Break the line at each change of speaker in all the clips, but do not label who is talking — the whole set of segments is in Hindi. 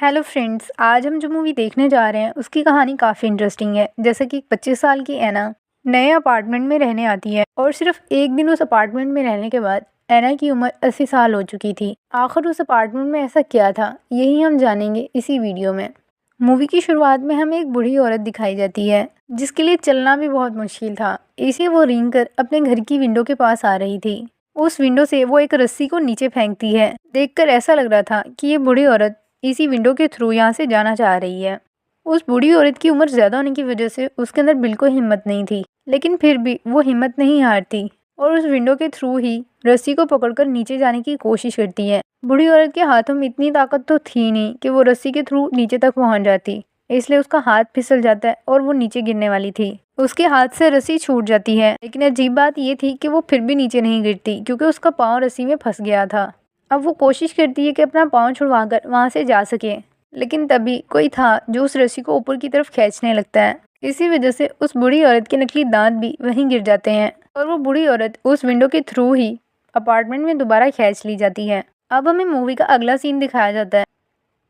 हेलो फ्रेंड्स, आज हम जो मूवी देखने जा रहे हैं उसकी कहानी काफ़ी इंटरेस्टिंग है। जैसे कि 25 साल की एना नए अपार्टमेंट में रहने आती है और सिर्फ एक दिन उस अपार्टमेंट में रहने के बाद एना की उम्र 80 साल हो चुकी थी। आखिर उस अपार्टमेंट में ऐसा क्या था, यही हम जानेंगे इसी वीडियो में। मूवी की शुरुआत में हमें एक बूढ़ी औरत दिखाई जाती है जिसके लिए चलना भी बहुत मुश्किल था। इसे वो रेंग कर अपने घर की विंडो के पास आ रही थी। उस विंडो से वो एक रस्सी को नीचे फेंकती है। देखकर ऐसा लग रहा था कि ये बूढ़ी औरत इसी विंडो के थ्रू यहाँ से जाना चाह रही है। उस बूढ़ी औरत की उम्र ज़्यादा होने की वजह से उसके अंदर बिल्कुल हिम्मत नहीं थी, लेकिन फिर भी वो हिम्मत नहीं हारती और उस विंडो के थ्रू ही रस्सी को पकड़कर नीचे जाने की कोशिश करती है। बूढ़ी औरत के हाथों में इतनी ताकत तो थी नहीं कि वो रस्सी के थ्रू नीचे तक पहुंच जाती, इसलिए उसका हाथ फिसल जाता है और वो नीचे गिरने वाली थी। उसके हाथ से रस्सी छूट जाती है, लेकिन अजीब बात ये थी कि वो फिर भी नीचे नहीं गिरती क्योंकि उसका पाँव रस्सी में फंस गया था। अब वो कोशिश करती है कि अपना पाँव छुड़वाकर वहाँ से जा सके, लेकिन तभी कोई था जो उस रस्सी को ऊपर की तरफ खींचने लगता है। इसी वजह से उस बूढ़ी औरत के नकली दांत भी वहीं गिर जाते हैं और वो बूढ़ी औरत उस विंडो के थ्रू ही अपार्टमेंट में दोबारा खींच ली जाती है। अब हमें मूवी का अगला सीन दिखाया जाता है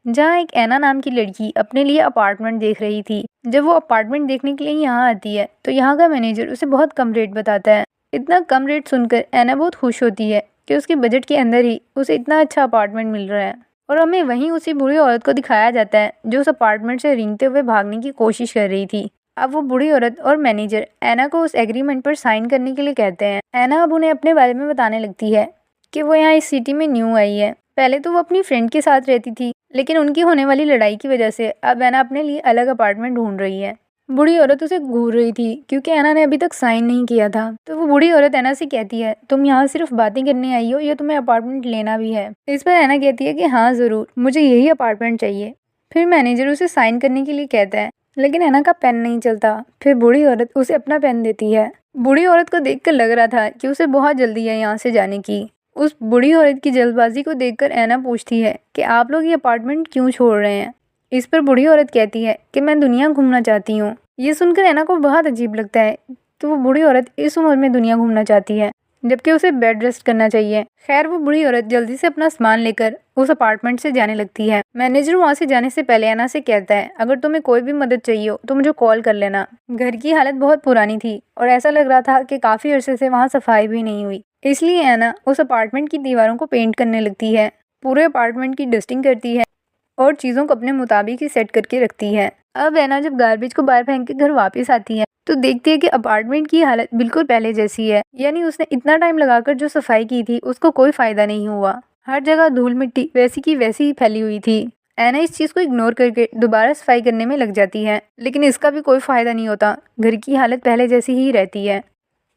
जहाँ एक एना नाम की लड़की अपने लिए अपार्टमेंट देख रही थी। जब वो अपार्टमेंट देखने के लिए यहाँ आती है तो यहाँ का मैनेजर उसे बहुत कम रेट बताता है। इतना कम रेट सुनकर एना बहुत खुश होती है कि उसके बजट के अंदर ही उसे इतना अच्छा अपार्टमेंट मिल रहा है। और हमें वहीं उसी बूढ़ी औरत को दिखाया जाता है जो उस अपार्टमेंट से रेंगते हुए भागने की कोशिश कर रही थी। अब वो बूढ़ी औरत और मैनेजर एना को उस एग्रीमेंट पर साइन करने के लिए कहते हैं। एना अब उन्हें अपने बारे में बताने लगती है कि वो यहाँ इस सिटी में न्यू आई है। पहले तो वो अपनी फ्रेंड के साथ रहती थी, लेकिन उनकी होने वाली लड़ाई की वजह से अब एना अपने लिए अलग अपार्टमेंट ढूंढ रही है। बूढ़ी औरत उसे घूर रही थी क्योंकि एना ने अभी तक साइन नहीं किया था। तो वो बूढ़ी औरत एना से कहती है, तुम यहाँ सिर्फ बातें करने आई हो या तुम्हें अपार्टमेंट लेना भी है? इस पर एना कहती है कि हाँ ज़रूर, मुझे यही अपार्टमेंट चाहिए। फिर मैनेजर उसे साइन करने के लिए कहता है, लेकिन एना का पेन नहीं चलता। फिर बूढ़ी औरत उसे अपना पेन देती है। बूढ़ी औरत को देखकर लग रहा था कि उसे बहुत जल्दी है यहाँ से जाने की। उस बूढ़ी औरत की जल्दबाजी को देखकर एना पूछती है कि आप लोग ये अपार्टमेंट क्यों छोड़ रहे हैं? इस पर बूढ़ी औरत कहती है कि मैं दुनिया घूमना चाहती हूँ। ये सुनकर एना को बहुत अजीब लगता है कि वो बूढ़ी औरत इस उम्र में दुनिया घूमना चाहती है, जबकि उसे बेड रेस्ट करना चाहिए। खैर, वो बूढ़ी औरत जल्दी से अपना सामान लेकर उस अपार्टमेंट से जाने लगती है। मैनेजर वहाँ से जाने से पहले एना से कहता है, अगर तुम्हें कोई भी मदद चाहिए हो तो मुझे कॉल कर लेना। घर की हालत बहुत पुरानी थी और ऐसा लग रहा था कि काफ़ी अरसे से वहाँ सफाई भी नहीं हुई, इसलिए एना उस अपार्टमेंट की दीवारों को पेंट करने लगती है, पूरे अपार्टमेंट की डस्टिंग करती है और चीज़ों को अपने मुताबिक ही सेट करके रखती है। अब एना जब गार्बेज को बाहर फेंक के घर वापस आती है तो देखती है कि अपार्टमेंट की हालत बिल्कुल पहले जैसी है, यानी उसने इतना टाइम लगाकर जो सफाई की थी उसको कोई फ़ायदा नहीं हुआ। हर जगह धूल मिट्टी वैसी की वैसी ही फैली हुई थी। एना इस चीज़ को इग्नोर करके दोबारा सफाई करने में लग जाती है, लेकिन इसका भी कोई फ़ायदा नहीं होता। घर की हालत पहले जैसी ही रहती है।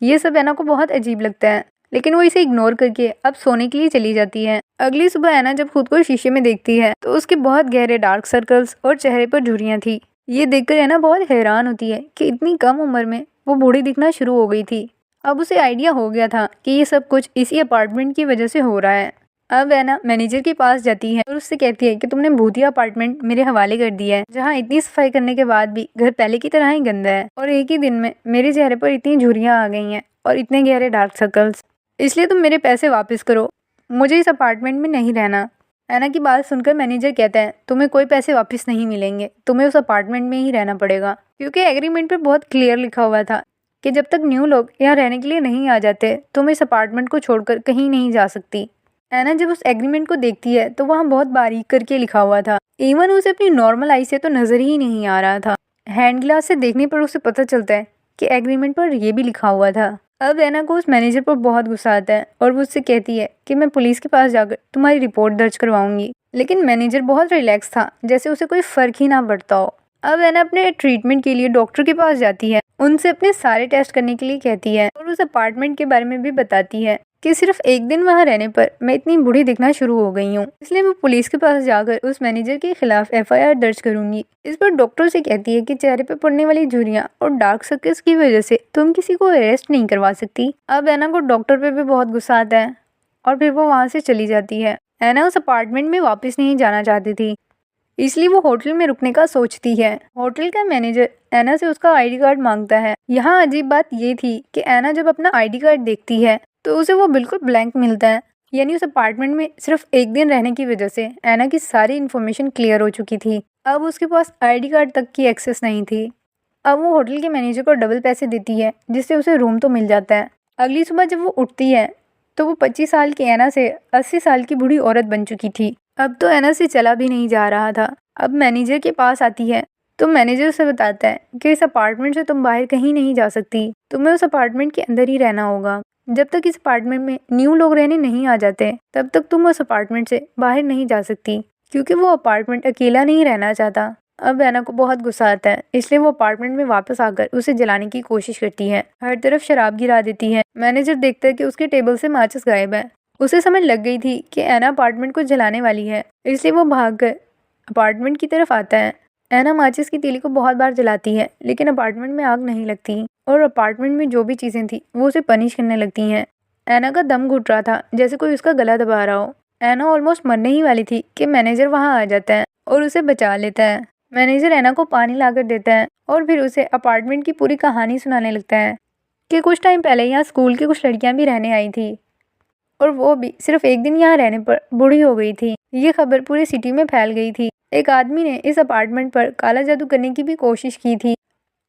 ये सब एना को बहुत अजीब लगता है, लेकिन वो इसे इग्नोर करके अब सोने के लिए चली जाती है। अगली सुबह एना जब खुद को शीशे में देखती है तो उसके बहुत गहरे डार्क सर्कल्स और चेहरे पर झुर्रियाँ थी। ये देखकर एना बहुत हैरान होती है कि इतनी कम उम्र में वो बूढ़ी दिखना शुरू हो गई थी। अब उसे आइडिया हो गया था कि ये सब कुछ इसी अपार्टमेंट की वजह से हो रहा है। अब एना मैनेजर के पास जाती है और उससे कहती है कि तुमने भूतिया अपार्टमेंट मेरे हवाले कर दिया है, जहाँ इतनी सफाई करने के बाद भी घर पहले की तरह ही गंदा है और एक ही दिन में मेरे चेहरे पर इतनी झुर्रियाँ आ गई हैं और इतने गहरे डार्क सर्कल्स, इसलिए तुम मेरे पैसे वापस करो, मुझे इस अपार्टमेंट में नहीं रहना। एना की बात सुनकर मैनेजर कहता है, तुम्हें कोई पैसे वापस नहीं मिलेंगे, तुम्हें उस अपार्टमेंट में ही रहना पड़ेगा, क्योंकि एग्रीमेंट पे बहुत क्लियर लिखा हुआ था कि जब तक न्यू लोग यहाँ रहने के लिए नहीं आ जाते तुम इस अपार्टमेंट को छोड़कर कहीं नहीं जा सकती। एना जब उस एग्रीमेंट को देखती है तो वहाँ बहुत बारीक करके लिखा हुआ था, इवन उसे अपनी नॉर्मल आई से तो नज़र ही नहीं आ रहा था। हैंड ग्लास से देखने पर उसे पता चलता है कि एग्रीमेंट पर यह भी लिखा हुआ था। अब एना को उस मैनेजर पर बहुत गुस्सा आता है और वो उससे कहती है कि मैं पुलिस के पास जाकर तुम्हारी रिपोर्ट दर्ज करवाऊंगी, लेकिन मैनेजर बहुत रिलैक्स था, जैसे उसे कोई फ़र्क ही ना पड़ता हो। अब एना अपने ट्रीटमेंट के लिए डॉक्टर के पास जाती है, उनसे अपने सारे टेस्ट करने के लिए कहती है और उस अपार्टमेंट के बारे में भी बताती है कि सिर्फ एक दिन वहाँ रहने पर मैं इतनी बूढ़ी दिखना शुरू हो गई हूँ, इसलिए मैं पुलिस के पास जाकर उस मैनेजर के खिलाफ FIR दर्ज करूंगी। इस पर डॉक्टर से कहती है कि चेहरे पे पड़ने वाली झुर्रियाँ और डार्क सर्कल्स की वजह से तुम किसी को अरेस्ट नहीं करवा सकती। अब एना को डॉक्टर पे भी बहुत गुस्सा आता है और फिर वो वहाँ से चली जाती है। एना उस अपार्टमेंट में वापस नहीं जाना चाहती थी, इसलिए वो होटल में रुकने का सोचती है। होटल का मैनेजर एना से उसका ID कार्ड मांगता है। यहाँ अजीब बात ये थी कि एना जब अपना ID कार्ड देखती है तो उसे वो बिल्कुल ब्लैंक मिलता है यानी उस अपार्टमेंट में सिर्फ एक दिन रहने की वजह से ऐना की सारी इन्फॉर्मेशन क्लियर हो चुकी थी। अब उसके पास आईडी कार्ड तक की एक्सेस नहीं थी। अब वो होटल के मैनेजर को डबल पैसे देती है, जिससे उसे रूम तो मिल जाता है। अगली सुबह जब वो उठती है तो वो 25 साल की ऐना से 80 साल की बूढ़ी औरत बन चुकी थी। अब तो ऐना से चला भी नहीं जा रहा था। अब मैनेजर के पास आती है तो मैनेजर उसे बताता है कि इस अपार्टमेंट से तुम बाहर कहीं नहीं जा सकती, तुम्हें उस अपार्टमेंट के अंदर ही रहना होगा। जब तक इस अपार्टमेंट में न्यू लोग रहने नहीं आ जाते तब तक तुम उस अपार्टमेंट से बाहर नहीं जा सकती, क्योंकि वो अपार्टमेंट अकेला नहीं रहना चाहता। अब ऐना को बहुत गुस्सा आता है, इसलिए वो अपार्टमेंट में वापस आकर उसे जलाने की कोशिश करती है। हर तरफ शराब गिरा देती है। मैनेजर देखता है कि उसके टेबल से माचिस गायब है। उसे समझ लग गई थी कि ऐना अपार्टमेंट को जलाने वाली है, इसलिए वो भागकर अपार्टमेंट की तरफ आता है। ऐना माचिस की तीली को बहुत बार जलाती है, लेकिन अपार्टमेंट में आग नहीं लगती और अपार्टमेंट में जो भी चीजें थी वो उसे पनिश करने लगती हैं। ऐना का दम घुट रहा था, जैसे कोई उसका गला दबा रहा हो। ऐना ऑलमोस्ट मरने ही वाली थी कि मैनेजर वहां आ जाता है और उसे बचा लेता है। मैनेजर ऐना को पानी लाकर देता है और फिर उसे अपार्टमेंट की पूरी कहानी सुनाने लगता है कि कुछ टाइम पहले यहाँ स्कूल की कुछ लड़कियां भी रहने आई थी और वो भी सिर्फ एक दिन यहाँ रहने पर बूढ़ी हो गई थी। ये खबर पूरी सिटी में फैल गई थी। एक आदमी ने इस अपार्टमेंट पर काला जादू करने की भी कोशिश की थी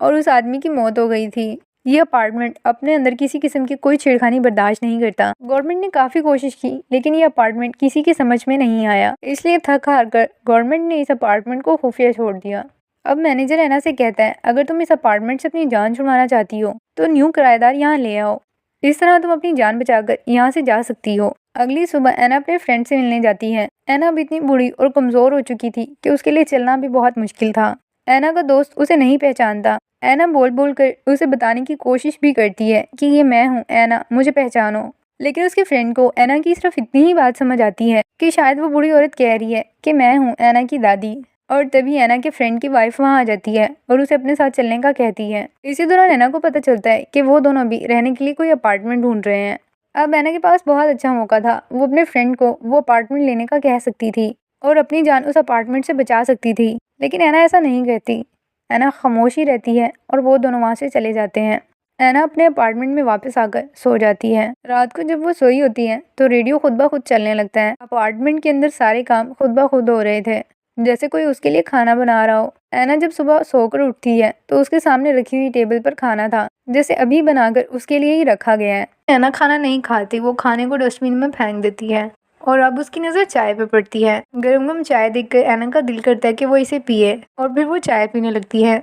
और उस आदमी की मौत हो गई थी। ये अपार्टमेंट अपने अंदर किसी किस्म की कोई छेड़खानी बर्दाश्त नहीं करता। गवर्नमेंट ने काफी कोशिश की, लेकिन ये अपार्टमेंट किसी की समझ में नहीं आया, इसलिए थक हार कर गवर्नमेंट ने इस अपार्टमेंट को खुफिया छोड़ दिया। अब मैनेजर ऐना से कहता है, अगर तुम इस अपार्टमेंट से अपनी जान छुड़वाना चाहती हो तो न्यू किराएदार यहाँ ले आओ, इस तरह तुम अपनी जान बचाकर यहाँ से जा सकती हो। अगली सुबह ऐना अपने फ्रेंड से मिलने जाती है। ऐना अब इतनी बूढ़ी और कमजोर हो चुकी थी कि उसके लिए चलना भी बहुत मुश्किल था। ऐना का दोस्त उसे नहीं पहचानता। ऐना बोल बोल कर उसे बताने की कोशिश भी करती है कि ये मैं हूँ ऐना, मुझे पहचानो। लेकिन उसके फ्रेंड को ऐना की सिर्फ इतनी ही बात समझ आती है कि शायद वो बूढ़ी औरत कह रही है कि मैं हूँ ऐना की दादी। और तभी ऐना के फ्रेंड की वाइफ वहाँ आ जाती है और उसे अपने साथ चलने का कहती है। इसी दौरान ऐना को पता चलता है कि वो दोनों भी रहने के लिए कोई अपार्टमेंट ढूंढ रहे हैं। अब ऐना के पास बहुत अच्छा मौका था। वो अपने फ्रेंड को वो अपार्टमेंट लेने का कह सकती थी और अपनी जान उस अपार्टमेंट से बचा सकती थी, लेकिन ऐना ऐसा नहीं कहती। ऐना खामोश ही रहती है और वो दोनों वहाँ से चले जाते हैं। ऐना अपने अपार्टमेंट में वापस आकर सो जाती है। रात को जब वो सोई होती है तो रेडियो खुद ब खुद चलने लगता है। अपार्टमेंट के अंदर सारे काम खुद ब खुद हो रहे थे, जैसे कोई उसके लिए खाना बना रहा हो। ऐना जब सुबह सोकर उठती है तो उसके सामने रखी हुई टेबल पर खाना था, जैसे अभी बनाकर उसके लिए ही रखा गया है। ऐना खाना नहीं खाती, वो खाने को डस्टबिन में फेंक देती है और अब उसकी नज़र चाय पे पड़ती है। गरम गरम चाय देखकर ऐना का दिल करता है कि वो इसे पिए और फिर वो चाय पीने लगती है।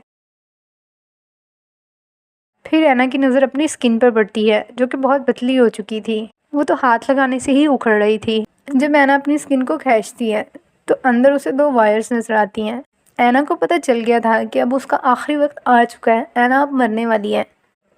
फिर ऐना की नज़र अपनी स्किन पर पड़ती है, जो कि बहुत पतली हो चुकी थी। वो तो हाथ लगाने से ही उखड़ रही थी। जब ऐना अपनी स्किन को खींचती है तो अंदर उसे 2 वायर्स नजर आती हैं। ऐना को पता चल गया था कि अब उसका आखिरी वक्त आ चुका है, ऐना अब मरने वाली है।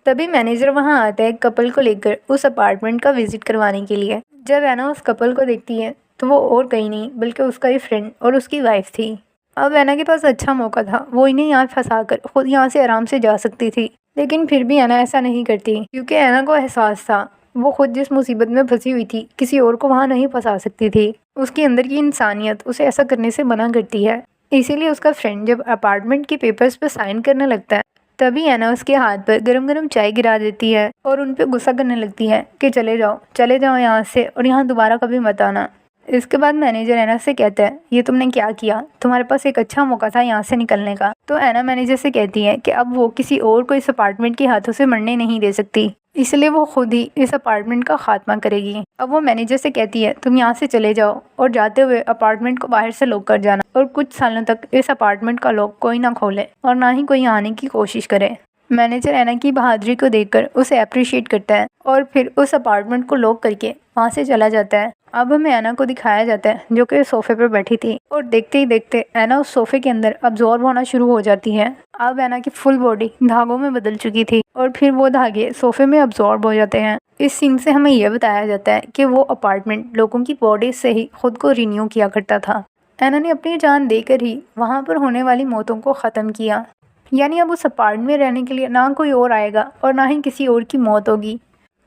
तभी मैनेजर वहां आता है कपल को लेकर उस अपार्टमेंट का विजिट करवाने के लिए। जब ऐना उस कपल को देखती है तो वो और कहीं नहीं बल्कि उसका ही फ्रेंड और उसकी वाइफ थी। अब ऐना के पास अच्छा मौका था, वो इन्हें यहाँ फंसा कर खुद यहाँ से आराम से जा सकती थी, लेकिन फिर भी ऐना ऐसा नहीं करती, क्योंकि ऐना को एहसास था वो खुद जिस मुसीबत में फंसी हुई थी किसी और को वहाँ नहीं फंसा सकती थी। उसके अंदर की इंसानियत उसे ऐसा करने से मना करती है। इसीलिए उसका फ्रेंड जब अपार्टमेंट के पेपर्स पर साइन करने लगता है तभी ऐना उसके हाथ पर गरम गरम चाय गिरा देती है और उन पर गुस्सा करने लगती है कि चले जाओ यहाँ से और यहाँ दोबारा कभी मत आना। इसके बाद मैनेजर ऐना से कहता है, ये तुमने क्या किया, तुम्हारे पास एक अच्छा मौका था यहाँ से निकलने का। तो ऐना मैनेजर से कहती है कि अब वो किसी और को इस अपार्टमेंट के हाथों से मरने नहीं दे सकती, इसलिए वो खुद ही इस अपार्टमेंट का खात्मा करेगी। अब वो मैनेजर से कहती है, तुम यहाँ से चले जाओ और जाते हुए अपार्टमेंट को बाहर से लॉक कर जाना और कुछ सालों तक इस अपार्टमेंट का लॉक कोई ना खोले और ना ही कोई आने की कोशिश करे। मैनेजर ऐना की बहादुरी को देखकर उसे अप्रिशिएट करता है और फिर उस अपार्टमेंट को लॉक करके वहाँ से चला जाता है। अब हमें ऐना को दिखाया जाता है जो कि सोफे पर बैठी थी और देखते ही देखते ऐना उस सोफे के अंदर अब्जॉर्ब होना शुरू हो जाती है। अब ऐना की फुल बॉडी धागों में बदल चुकी थी और फिर वो धागे सोफे में अब्जॉर्ब हो जाते हैं। इस सीन से हमें यह बताया जाता है कि वो अपार्टमेंट लोगों की बॉडी से ही खुद को रिन्यू किया करता था। ऐना ने अपनी जान देकर ही वहाँ पर होने वाली मौतों को ख़त्म किया। यानी अब उस अपार्टमेंट में रहने के लिए ना कोई और आएगा और ना ही किसी और की मौत होगी।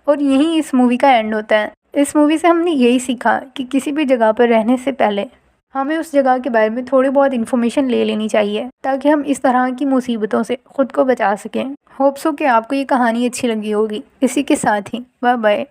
और यही इस मूवी का एंड होता है। इस मूवी से हमने यही सीखा कि किसी भी जगह पर रहने से पहले हमें उस जगह के बारे में थोड़ी बहुत इन्फॉर्मेशन ले लेनी चाहिए, ताकि हम इस तरह की मुसीबतों से खुद को बचा सकें। होप सो कि आपको ये कहानी अच्छी लगी होगी। इसी के साथ ही बाय बाय।